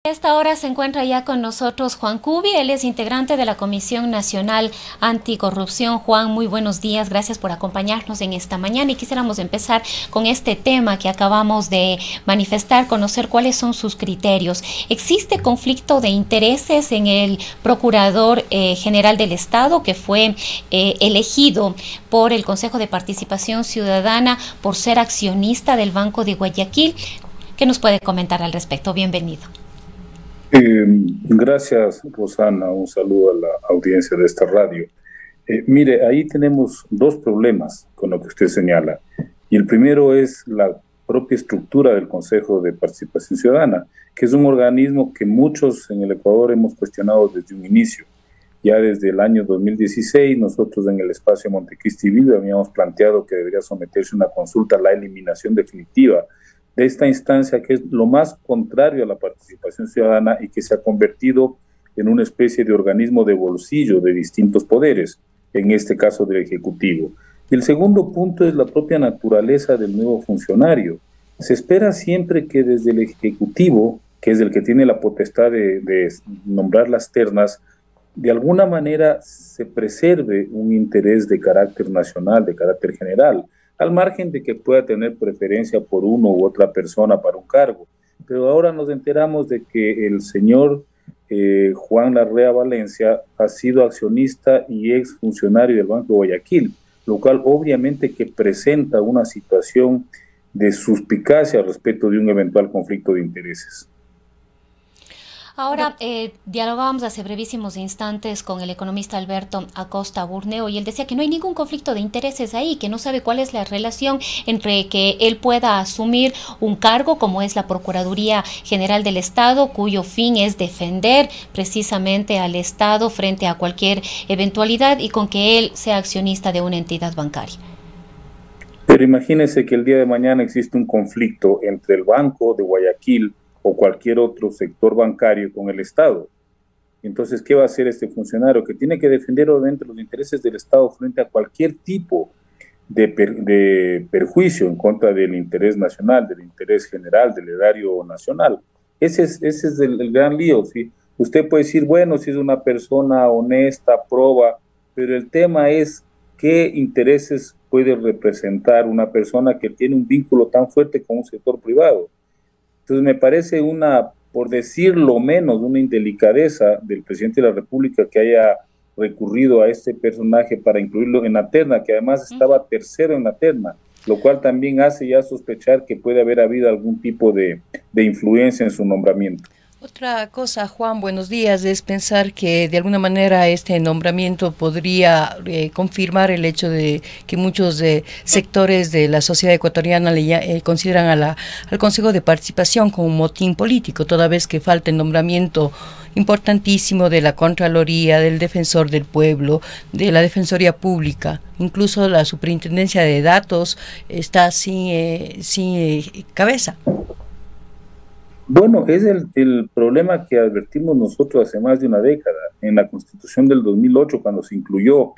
A esta hora se encuentra ya con nosotros Juan Cubi, él es integrante de la Comisión Nacional Anticorrupción. Juan, muy buenos días, gracias por acompañarnos en esta mañana y quisiéramos empezar con este tema que acabamos de manifestar, conocer cuáles son sus criterios. ¿Existe conflicto de intereses en el Procurador General del Estado que fue elegido por el Consejo de Participación Ciudadana por ser accionista del Banco de Guayaquil? ¿Qué nos puede comentar al respecto? Bienvenido. Gracias, Rosana. Un saludo a la audiencia de esta radio. Mire, ahí tenemos dos problemas con lo que usted señala. Y el primero es la propia estructura del Consejo de Participación Ciudadana, que es un organismo que muchos en el Ecuador hemos cuestionado desde un inicio. Ya desde el año 2016, nosotros en el espacio Montecristi Vive habíamos planteado que debería someterse a una consulta a la eliminación definitiva de esta instancia, que es lo más contrario a la participación ciudadana y que se ha convertido en una especie de organismo de bolsillo de distintos poderes, en este caso del Ejecutivo. Y el segundo punto es la propia naturaleza del nuevo funcionario. Se espera siempre que desde el Ejecutivo, que es el que tiene la potestad de nombrar las ternas, de alguna manera se preserve un interés de carácter nacional, de carácter general, al margen de que pueda tener preferencia por uno u otra persona para un cargo. Pero ahora nos enteramos de que el señor Juan Larrea Valencia ha sido accionista y exfuncionario del Banco de Guayaquil, lo cual obviamente que presenta una situación de suspicacia respecto de un eventual conflicto de intereses. Ahora, dialogábamos hace brevísimos instantes con el economista Alberto Acosta Burneo y él decía que no hay ningún conflicto de intereses ahí, que no sabe cuál es la relación entre que él pueda asumir un cargo como es la Procuraduría General del Estado, cuyo fin es defender precisamente al Estado frente a cualquier eventualidad, y con que él sea accionista de una entidad bancaria. Pero imagínese que el día de mañana existe un conflicto entre el Banco de Guayaquil o cualquier otro sector bancario con el Estado. Entonces, ¿qué va a hacer este funcionario? Que tiene que defender obviamente los intereses del Estado frente a cualquier tipo de perjuicio en contra del interés nacional, del interés general, del erario nacional. Ese es el gran lío, ¿sí? Usted puede decir, bueno, si es una persona honesta, proba, pero el tema es qué intereses puede representar una persona que tiene un vínculo tan fuerte con un sector privado. Entonces me parece por decirlo menos, una indelicadeza del presidente de la República que haya recurrido a este personaje para incluirlo en la terna, que además estaba tercero en la terna, lo cual también hace ya sospechar que puede haber habido algún tipo de influencia en su nombramiento. Otra cosa, Juan, buenos días, es pensar que de alguna manera este nombramiento podría confirmar el hecho de que muchos sectores de la sociedad ecuatoriana consideran al Consejo de Participación como un motín político, toda vez que falta el nombramiento importantísimo de la Contraloría, del Defensor del Pueblo, de la Defensoría Pública. Incluso la Superintendencia de Datos está sin cabeza. Bueno, es el problema que advertimos nosotros hace más de una década. En la Constitución del 2008, cuando se incluyó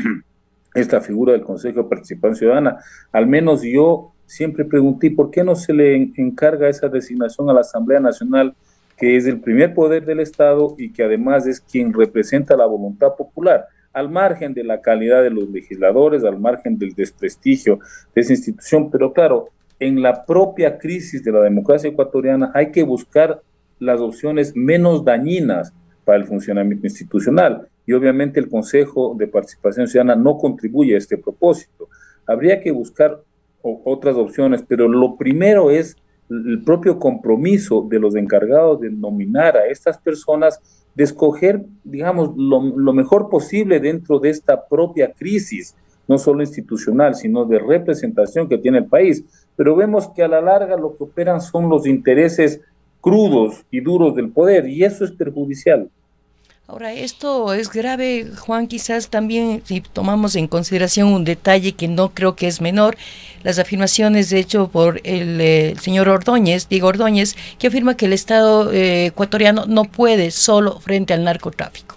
esta figura del Consejo de Participación Ciudadana, al menos yo siempre pregunté por qué no se le encarga esa designación a la Asamblea Nacional, que es el primer poder del Estado y que además es quien representa la voluntad popular, al margen de la calidad de los legisladores, al margen del desprestigio de esa institución. Pero claro, en la propia crisis de la democracia ecuatoriana hay que buscar las opciones menos dañinas para el funcionamiento institucional, y obviamente el Consejo de Participación Ciudadana no contribuye a este propósito. Habría que buscar otras opciones, pero lo primero es el propio compromiso de los encargados de nominar a estas personas, de escoger, digamos, lo mejor posible dentro de esta propia crisis, no solo institucional, sino de representación que tiene el país. Pero vemos que a la larga lo que operan son los intereses crudos y duros del poder, y eso es perjudicial. Ahora, esto es grave, Juan, quizás también si tomamos en consideración un detalle que no creo que es menor, las afirmaciones de hecho por el señor Ordóñez, Diego Ordóñez, que afirma que el Estado ecuatoriano no puede solo frente al narcotráfico.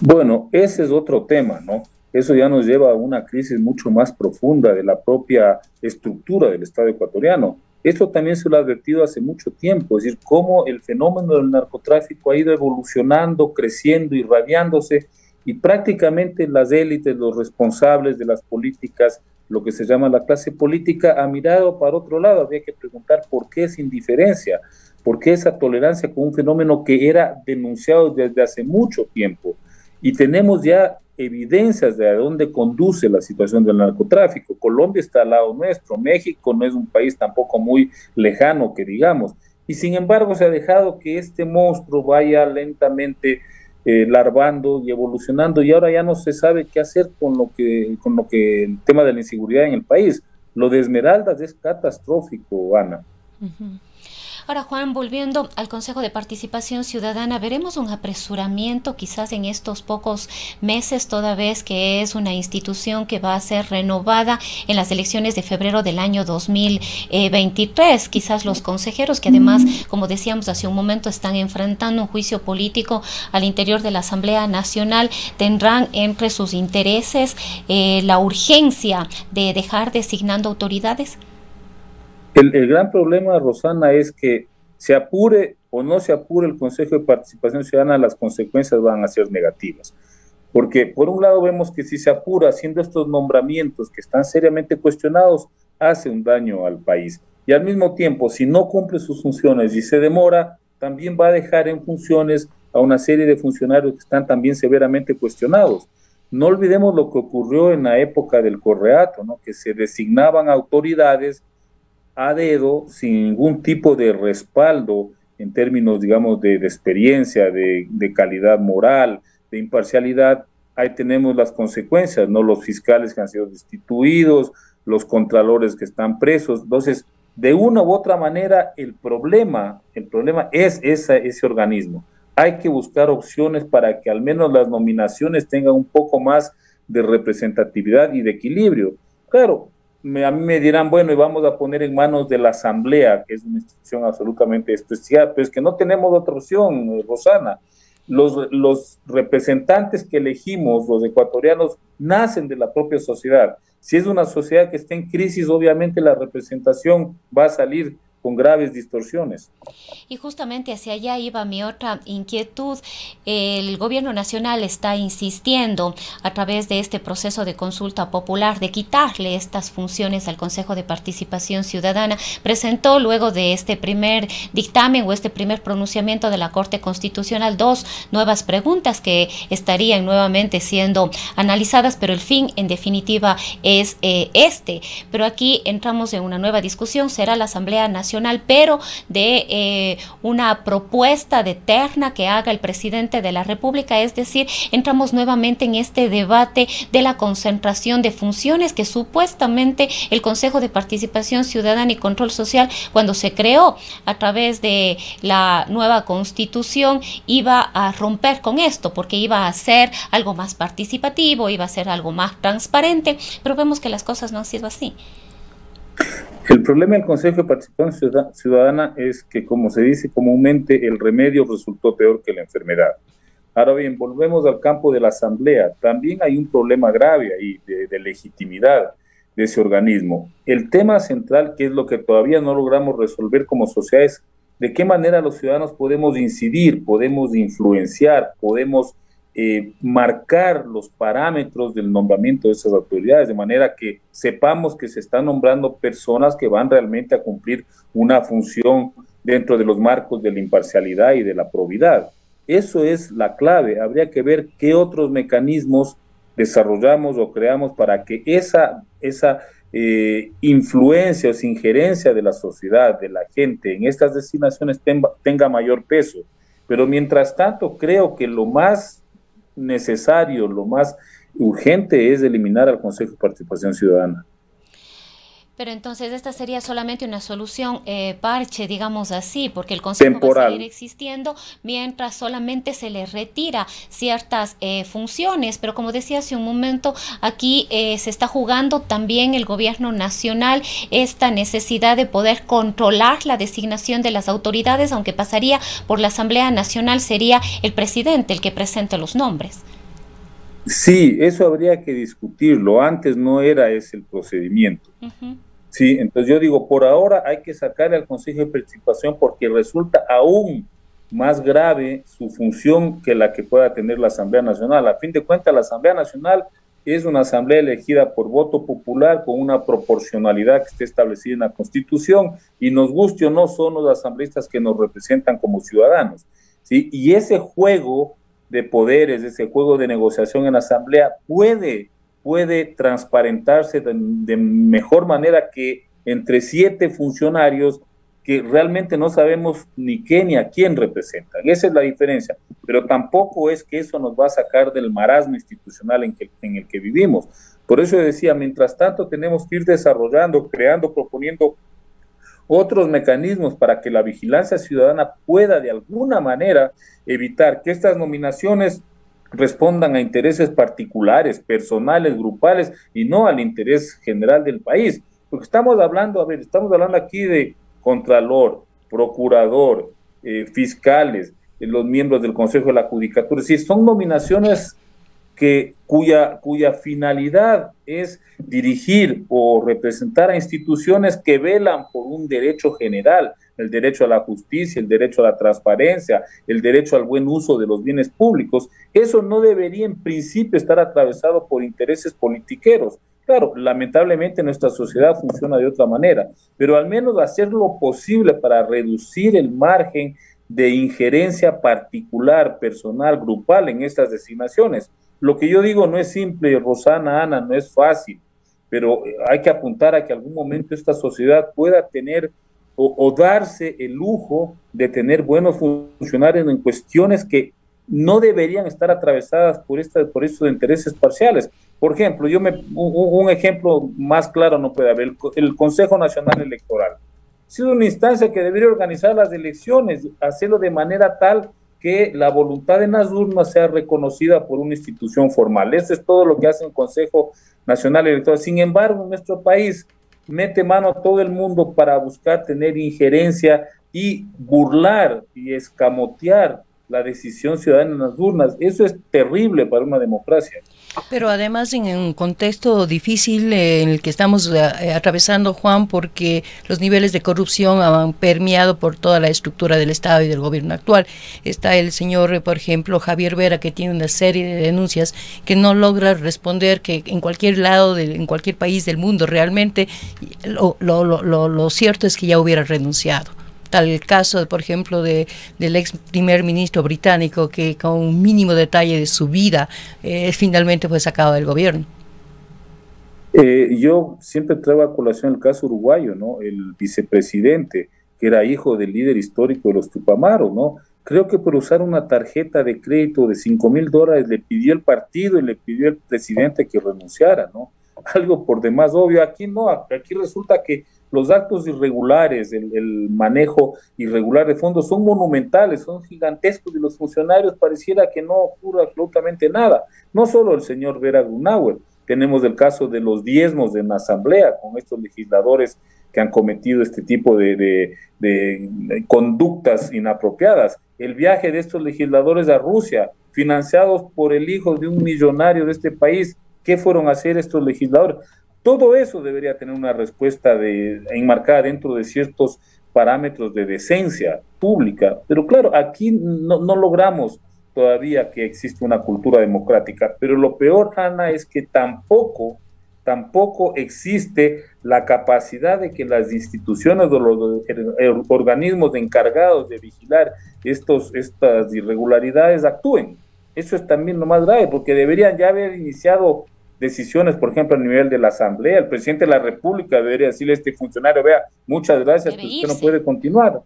Bueno, ese es otro tema, ¿no? Eso ya nos lleva a una crisis mucho más profunda de la propia estructura del Estado ecuatoriano. Esto también se lo ha advertido hace mucho tiempo, es decir, cómo el fenómeno del narcotráfico ha ido evolucionando, creciendo, irradiándose, y prácticamente las élites, los responsables de las políticas, lo que se llama la clase política, ha mirado para otro lado. Habría que preguntar por qué esa indiferencia, por qué esa tolerancia con un fenómeno que era denunciado desde hace mucho tiempo. Y tenemos ya evidencias de a dónde conduce la situación del narcotráfico. Colombia está al lado nuestro, México no es un país tampoco muy lejano, que digamos, y sin embargo se ha dejado que este monstruo vaya lentamente larvando y evolucionando, y ahora ya no se sabe qué hacer con lo que el tema de la inseguridad en el país. Lo de Esmeraldas es catastrófico, Ana. Uh-huh. Ahora, Juan, volviendo al Consejo de Participación Ciudadana, ¿veremos un apresuramiento quizás en estos pocos meses, toda vez que es una institución que va a ser renovada en las elecciones de febrero del año 2023? Quizás los consejeros, que además, como decíamos hace un momento, están enfrentando un juicio político al interior de la Asamblea Nacional, tendrán entre sus intereses la urgencia de dejar designando autoridades. El gran problema, Rosana, es que se apure o no se apure el Consejo de Participación Ciudadana, las consecuencias van a ser negativas. Porque por un lado vemos que si se apura haciendo estos nombramientos que están seriamente cuestionados, hace un daño al país. Y al mismo tiempo, si no cumple sus funciones y se demora, también va a dejar en funciones a una serie de funcionarios que están también severamente cuestionados. No olvidemos lo que ocurrió en la época del Correato, ¿no? Que se designaban autoridades a dedo, sin ningún tipo de respaldo en términos, digamos, de experiencia, de calidad moral, de imparcialidad. Ahí tenemos las consecuencias, ¿no? Los fiscales que han sido destituidos, los contralores que están presos. Entonces, de una u otra manera, el problema es ese organismo. Hay que buscar opciones para que al menos las nominaciones tengan un poco más de representatividad y de equilibrio. Claro, a mí me dirán, bueno, y vamos a poner en manos de la Asamblea, que es una institución absolutamente especial, pero es que no tenemos otra opción, Rosana. Los representantes que elegimos, los ecuatorianos, nacen de la propia sociedad. Si es una sociedad que está en crisis, obviamente la representación va a salir con graves distorsiones. Y justamente hacia allá iba mi otra inquietud. El gobierno nacional está insistiendo a través de este proceso de consulta popular de quitarle estas funciones al Consejo de Participación Ciudadana. Presentó luego de este primer dictamen o este primer pronunciamiento de la Corte Constitucional 2 nuevas preguntas que estarían nuevamente siendo analizadas, pero el fin en definitiva es Pero aquí entramos en una nueva discusión. Será la Asamblea Nacional, pero de una propuesta de terna que haga el presidente de la República, es decir, entramos nuevamente en este debate de la concentración de funciones que supuestamente el Consejo de Participación Ciudadana y Control Social, cuando se creó a través de la nueva Constitución, iba a romper con esto, porque iba a ser algo más participativo, iba a ser algo más transparente, pero vemos que las cosas no han sido así. El problema del Consejo de Participación Ciudadana es que, como se dice comúnmente, el remedio resultó peor que la enfermedad. Ahora bien, volvemos al campo de la Asamblea. También hay un problema grave ahí de legitimidad de ese organismo. El tema central, que es lo que todavía no logramos resolver como sociedad, es de qué manera los ciudadanos podemos incidir, podemos influenciar, podemos marcar los parámetros del nombramiento de esas autoridades, de manera que sepamos que se están nombrando personas que van realmente a cumplir una función dentro de los marcos de la imparcialidad y de la probidad. Eso es la clave. Habría que ver qué otros mecanismos desarrollamos o creamos para que esa influencia o esa injerencia de la sociedad, de la gente en estas designaciones tenga mayor peso. Pero mientras tanto, creo que lo más necesario, lo más urgente es eliminar al Consejo de Participación Ciudadana. Pero entonces esta sería solamente una solución parche, digamos así, porque el Consejo temporal va a seguir existiendo mientras solamente se le retira ciertas funciones. Pero como decía hace un momento, aquí se está jugando también el gobierno nacional esta necesidad de poder controlar la designación de las autoridades, aunque pasaría por la Asamblea Nacional, sería el presidente el que presente los nombres. Sí, eso habría que discutirlo. Antes no era ese el procedimiento. Uh-huh. Sí, entonces yo digo, por ahora hay que sacarle al Consejo de Participación porque resulta aún más grave su función que la que pueda tener la Asamblea Nacional. A fin de cuentas, la Asamblea Nacional es una asamblea elegida por voto popular con una proporcionalidad que esté establecida en la Constitución y nos guste o no, son los asambleístas que nos representan como ciudadanos, ¿sí? Y ese juego de poderes, ese juego de negociación en la asamblea puede transparentarse de mejor manera que entre 7 funcionarios que realmente no sabemos ni qué ni a quién representan. Esa es la diferencia. Pero tampoco es que eso nos va a sacar del marasmo institucional en el que vivimos. Por eso decía, mientras tanto tenemos que ir desarrollando, creando, proponiendo otros mecanismos para que la vigilancia ciudadana pueda de alguna manera evitar que estas nominaciones respondan a intereses particulares, personales, grupales y no al interés general del país. Porque estamos hablando aquí de contralor, procurador, fiscales, los miembros del Consejo de la Judicatura. Sí, son nominaciones cuya finalidad es dirigir o representar a instituciones que velan por un derecho general, el derecho a la justicia, el derecho a la transparencia, el derecho al buen uso de los bienes públicos. Eso no debería en principio estar atravesado por intereses politiqueros. Claro, lamentablemente nuestra sociedad funciona de otra manera, pero al menos hacer lo posible para reducir el margen de injerencia particular, personal, grupal en estas designaciones. Lo que yo digo no es simple, Rosana, Ana, no es fácil, pero hay que apuntar a que algún momento esta sociedad pueda tener o darse el lujo de tener buenos funcionarios en cuestiones que no deberían estar atravesadas por estos intereses parciales. Por ejemplo, un ejemplo más claro no puede haber, el Consejo Nacional Electoral. Ha sido una instancia que debería organizar las elecciones, hacerlo de manera tal que la voluntad en las urnas sea reconocida por una institución formal. Eso es todo lo que hace el Consejo Nacional Electoral. Sin embargo, en nuestro país mete mano a todo el mundo para buscar tener injerencia y burlar y escamotear la decisión ciudadana en las urnas. Eso es terrible para una democracia. Pero además en un contexto difícil en el que estamos atravesando, Juan, porque los niveles de corrupción han permeado por toda la estructura del Estado y del gobierno actual. Está el señor, por ejemplo, Javier Vera, que tiene una serie de denuncias que no logra responder, que en cualquier lado, en cualquier país del mundo, realmente lo cierto es que ya hubiera renunciado. Tal el caso, por ejemplo, del ex primer ministro británico que con un mínimo detalle de su vida finalmente fue sacado del gobierno. Yo siempre traigo a colación el caso uruguayo, ¿no? El vicepresidente, que era hijo del líder histórico de los Tupamaros, ¿no? Creo que por usar una tarjeta de crédito de $5,000 le pidió el partido y le pidió el presidente que renunciara, ¿no? Algo por demás obvio. Aquí no, aquí resulta que los actos irregulares, el manejo irregular de fondos son monumentales, son gigantescos y los funcionarios pareciera que no ocurre absolutamente nada. No solo el señor Vera Grunauer, tenemos el caso de los diezmos de la asamblea con estos legisladores que han cometido este tipo de conductas inapropiadas. El viaje de estos legisladores a Rusia, financiados por el hijo de un millonario de este país. ¿Qué fueron a hacer estos legisladores? Todo eso debería tener una respuesta enmarcada dentro de ciertos parámetros de decencia pública. Pero claro, aquí no logramos todavía que exista una cultura democrática. Pero lo peor, Ana, es que tampoco existe la capacidad de que las instituciones o los organismos encargados de vigilar estas irregularidades actúen. Eso es también lo más grave, porque deberían ya haber iniciado decisiones, por ejemplo, a nivel de la Asamblea. El presidente de la República debería decirle a este funcionario, vea, muchas gracias, pero usted no puede continuar.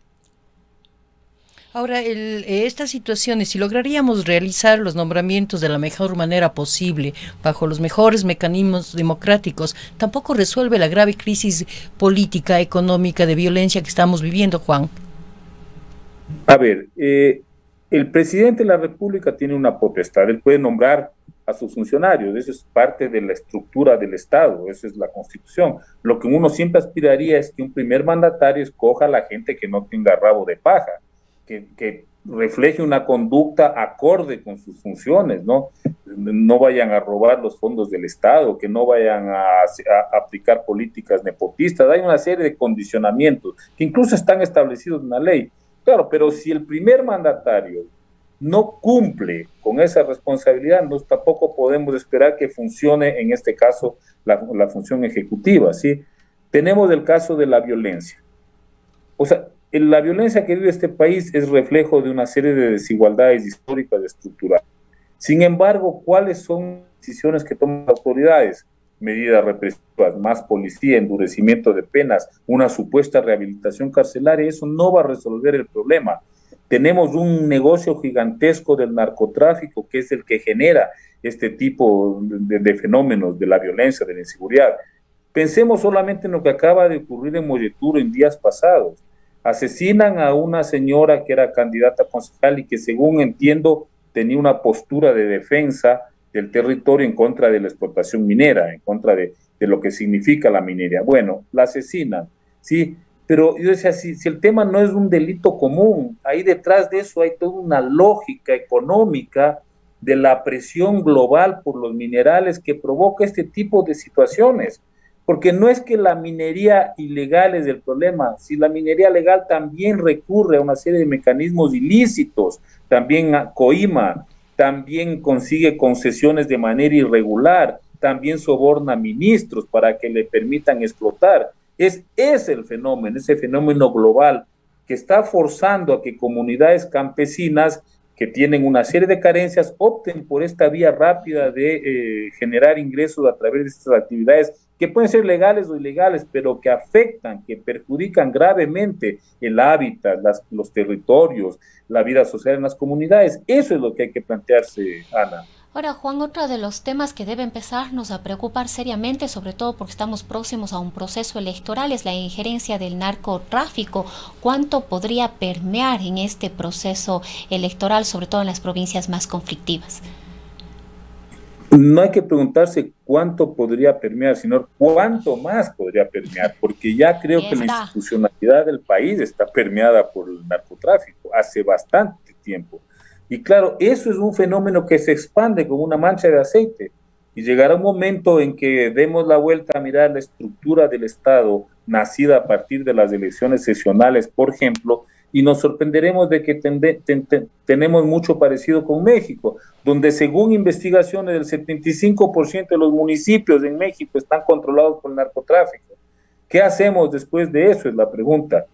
Ahora, estas situaciones, si lograríamos realizar los nombramientos de la mejor manera posible, bajo los mejores mecanismos democráticos, tampoco resuelve la grave crisis política, económica, de violencia que estamos viviendo, Juan. A ver, el presidente de la República tiene una potestad, él puede nombrar a sus funcionarios, eso es parte de la estructura del Estado, esa es la Constitución. Lo que uno siempre aspiraría es que un primer mandatario escoja a la gente que no tenga rabo de paja, que refleje una conducta acorde con sus funciones, ¿no? no vayan a robar los fondos del Estado, que no vayan a aplicar políticas nepotistas. Hay una serie de condicionamientos que incluso están establecidos en la ley. Claro, pero si el primer mandatario no cumple con esa responsabilidad, tampoco podemos esperar que funcione, en este caso, la función ejecutiva, ¿sí? Tenemos el caso de la violencia. O sea, la violencia que vive este país es reflejo de una serie de desigualdades históricas y estructurales. Sin embargo, ¿cuáles son las decisiones que toman las autoridades? Medidas represivas, más policía, endurecimiento de penas, una supuesta rehabilitación carcelaria. Eso no va a resolver el problema. Tenemos un negocio gigantesco del narcotráfico, que es el que genera este tipo de fenómenos de la violencia, de la inseguridad. Pensemos solamente en lo que acaba de ocurrir en Molleturo en días pasados. Asesinan a una señora que era candidata a concejal y que, según entiendo, tenía una postura de defensa del territorio en contra de la explotación minera, en contra de lo que significa la minería. Bueno, la asesinan, ¿sí? Pero yo decía, si el tema no es un delito común, ahí detrás de eso hay toda una lógica económica de la presión global por los minerales que provoca este tipo de situaciones. Porque no es que la minería ilegal es el problema, si la minería legal también recurre a una serie de mecanismos ilícitos, también coima, también consigue concesiones de manera irregular, también soborna ministros para que le permitan explotar. Es el fenómeno, ese fenómeno global que está forzando a que comunidades campesinas que tienen una serie de carencias opten por esta vía rápida de generar ingresos a través de estas actividades que pueden ser legales o ilegales, pero que afectan, que perjudican gravemente el hábitat, los territorios, la vida social en las comunidades. Eso es lo que hay que plantearse, Ana. Ahora, Juan, otro de los temas que debe empezarnos a preocupar seriamente, sobre todo porque estamos próximos a un proceso electoral, es la injerencia del narcotráfico. ¿Cuánto podría permear en este proceso electoral, sobre todo en las provincias más conflictivas? No hay que preguntarse cuánto podría permear, sino cuánto más podría permear, porque ya creo que la institucionalidad del país está permeada por el narcotráfico hace bastante tiempo. Y claro, eso es un fenómeno que se expande como una mancha de aceite. Y llegará un momento en que demos la vuelta a mirar la estructura del Estado nacida a partir de las elecciones seccionales, por ejemplo, y nos sorprenderemos de que tenemos mucho parecido con México, donde según investigaciones el 75% de los municipios en México están controlados por el narcotráfico. ¿Qué hacemos después de eso? Es la pregunta.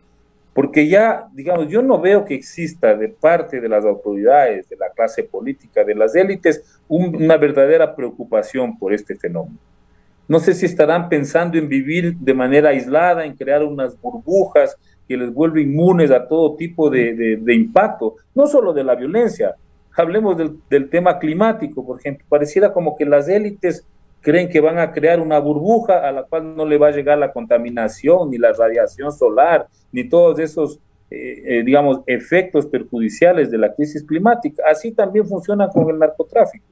Porque ya, digamos, yo no veo que exista de parte de las autoridades, de la clase política, de las élites, una verdadera preocupación por este fenómeno. No sé si estarán pensando en vivir de manera aislada, en crear unas burbujas que les vuelve inmunes a todo tipo de impacto, no solo de la violencia. Hablemos del tema climático, por ejemplo. Pareciera como que las élites creen que van a crear una burbuja a la cual no le va a llegar la contaminación, ni la radiación solar, ni todos esos, digamos, efectos perjudiciales de la crisis climática. Así también funciona con el narcotráfico.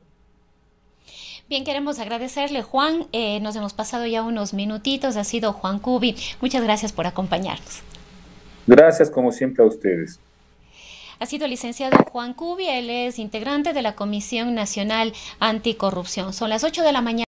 Bien, queremos agradecerle, Juan. Nos hemos pasado ya unos minutitos. Ha sido Juan Cubi. Muchas gracias por acompañarnos. Gracias, como siempre, a ustedes. Ha sido el licenciado Juan Cubi. Él es integrante de la Comisión Nacional Anticorrupción. Son las 8 de la mañana.